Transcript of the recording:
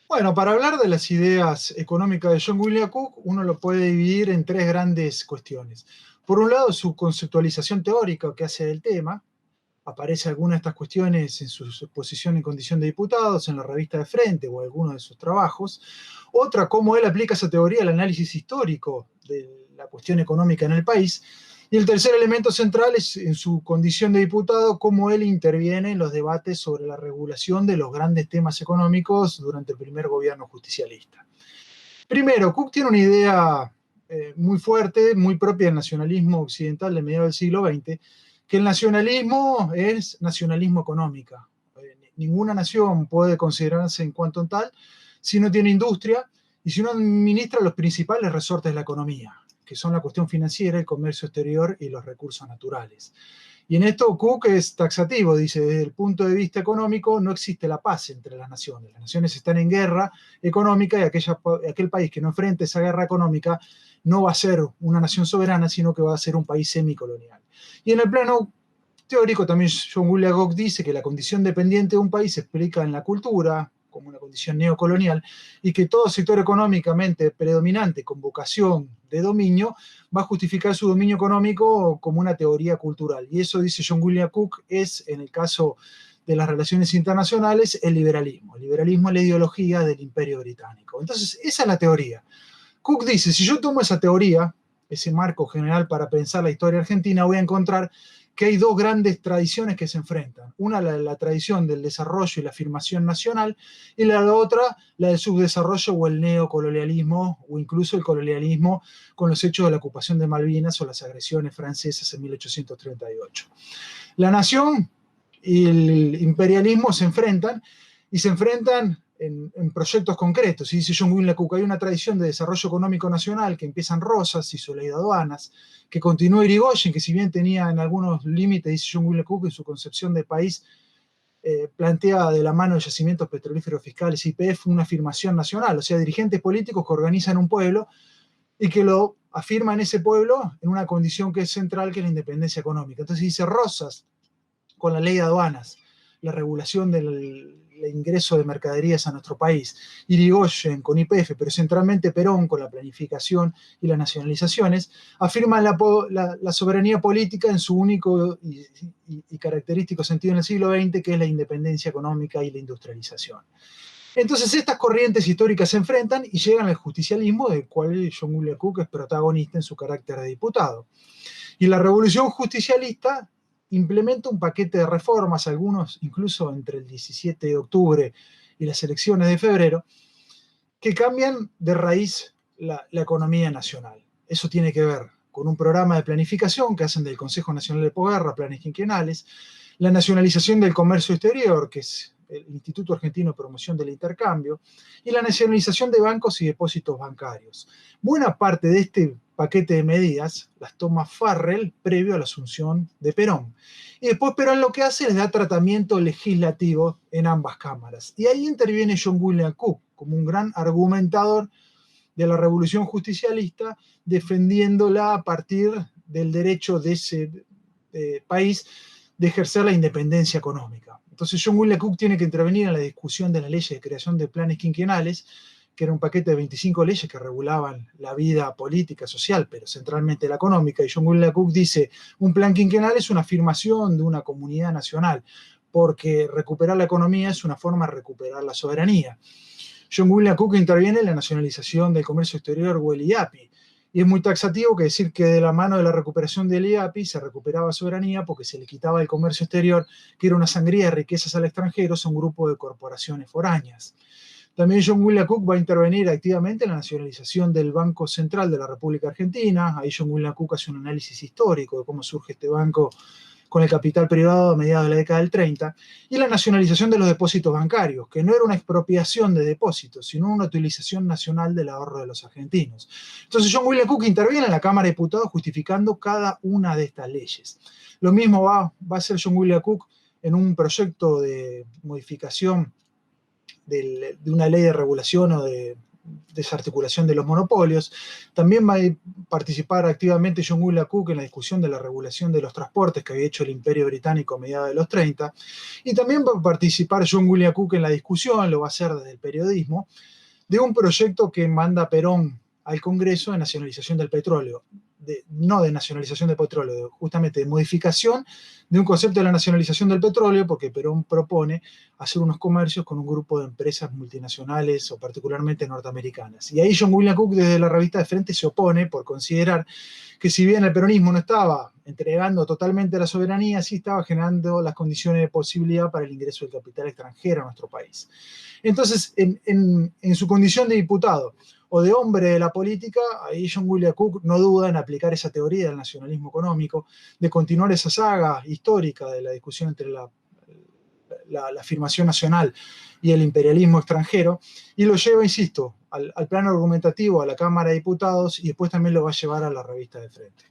Bueno, para hablar de las ideas económicas de John William Cook, uno lo puede dividir en tres grandes cuestiones. Por un lado, su conceptualización teórica que hace del tema. Aparece alguna de estas cuestiones en su exposición en condición de diputados, en la revista de Frente o algunos de sus trabajos. Otra, cómo él aplica esa teoría al análisis histórico de la cuestión económica en el país. Y el tercer elemento central es, en su condición de diputado, cómo él interviene en los debates sobre la regulación de los grandes temas económicos durante el primer gobierno justicialista. Primero, Cook tiene una idea muy fuerte, muy propia del nacionalismo occidental de mediados del siglo XX, que el nacionalismo es nacionalismo económica. Ninguna nación puede considerarse en cuanto tal si no tiene industria y si no administra los principales resortes de la economía, que son la cuestión financiera, el comercio exterior y los recursos naturales. Y en esto Cook es taxativo, dice, desde el punto de vista económico no existe la paz entre las naciones. Las naciones están en guerra económica y aquel país que no enfrente esa guerra económica no va a ser una nación soberana, sino que va a ser un país semicolonial. Y en el plano teórico también John William Cook dice que la condición dependiente de un país se explica en la cultura, como una condición neocolonial, y que todo sector económicamente predominante con vocación de dominio va a justificar su dominio económico como una teoría cultural. Y eso, dice John William Cook, es, en el caso de las relaciones internacionales, el liberalismo. El liberalismo es la ideología del imperio británico. Entonces, esa es la teoría. Cook dice, si yo tomo esa teoría, ese marco general para pensar la historia argentina, voy a encontrar que hay dos grandes tradiciones que se enfrentan. Una, la tradición del desarrollo y la afirmación nacional, y la otra, la del subdesarrollo o el neocolonialismo, o incluso el colonialismo con los hechos de la ocupación de Malvinas o las agresiones francesas en 1838. La nación y el imperialismo se enfrentan, y se enfrentan en proyectos concretos. Y dice John William Cook, hay una tradición de desarrollo económico nacional que empieza en Rosas, hizo ley de aduanas, que continúa Irigoyen, que si bien tenía en algunos límites, dice John William Cook, en su concepción de país, plantea de la mano de yacimientos petrolíferos fiscales YPF una afirmación nacional, o sea, dirigentes políticos que organizan un pueblo y que lo afirman ese pueblo en una condición que es central, que es la independencia económica. Entonces dice Rosas, con la ley de aduanas, la regulación del ingreso de mercaderías a nuestro país, Irigoyen con YPF, pero centralmente Perón con la planificación y las nacionalizaciones, afirman la soberanía política en su único y característico sentido en el siglo XX, que es la independencia económica y la industrialización. Entonces estas corrientes históricas se enfrentan y llegan al justicialismo, del cual John William Cook es protagonista en su carácter de diputado. Y la revolución justicialista implementa un paquete de reformas, algunos incluso entre el 17 de octubre y las elecciones de febrero, que cambian de raíz la economía nacional. Eso tiene que ver con un programa de planificación que hacen del Consejo Nacional de Posguerra, planes quinquenales, la nacionalización del comercio exterior, que es el Instituto Argentino de Promoción del Intercambio, y la nacionalización de bancos y depósitos bancarios. Buena parte de este paquete de medidas las toma Farrell previo a la asunción de Perón. Y después Perón lo que hace es dar tratamiento legislativo en ambas cámaras. Y ahí interviene John William Cook como un gran argumentador de la revolución justicialista, defendiéndola a partir del derecho de ese país de ejercer la independencia económica. Entonces John William Cook tiene que intervenir en la discusión de la ley de creación de planes quinquenales, que era un paquete de 25 leyes que regulaban la vida política, social, pero centralmente la económica. Y John William Cook dice, un plan quinquenal es una afirmación de una comunidad nacional, porque recuperar la economía es una forma de recuperar la soberanía. John William Cook interviene en la nacionalización del comercio exterior o el IAPI. Y es muy taxativo que decir que de la mano de la recuperación del IAPI se recuperaba soberanía porque se le quitaba el comercio exterior, que era una sangría de riquezas al extranjero, a un grupo de corporaciones foráneas. También John William Cook va a intervenir activamente en la nacionalización del Banco Central de la República Argentina. Ahí John William Cook hace un análisis histórico de cómo surge este banco con el capital privado a mediados de la década del 30, y la nacionalización de los depósitos bancarios, que no era una expropiación de depósitos, sino una utilización nacional del ahorro de los argentinos. Entonces John William Cook interviene en la Cámara de Diputados justificando cada una de estas leyes. Lo mismo va a hacer John William Cook en un proyecto de modificación de una ley de regulación o de desarticulación de los monopolios. También va a participar activamente John William Cook en la discusión de la regulación de los transportes que había hecho el Imperio Británico a mediados de los 30. Y también va a participar John William Cook en la discusión, lo va a hacer desde el periodismo, de un proyecto que manda Perón al Congreso de nacionalización del petróleo. No de nacionalización del petróleo, justamente de modificación de un concepto de la nacionalización del petróleo, porque Perón propone hacer unos comercios con un grupo de empresas multinacionales o particularmente norteamericanas. Y ahí John William Cook desde la revista de Frente se opone por considerar que si bien el peronismo no estaba entregando totalmente la soberanía, sí estaba generando las condiciones de posibilidad para el ingreso del capital extranjero a nuestro país. Entonces, en su condición de diputado o de hombre de la política, ahí John William Cook no duda en aplicar esa teoría del nacionalismo económico, de continuar esa saga histórica de la discusión entre la afirmación nacional y el imperialismo extranjero, y lo lleva, insisto, al plano argumentativo, a la Cámara de Diputados, y después también lo va a llevar a la revista de Frente.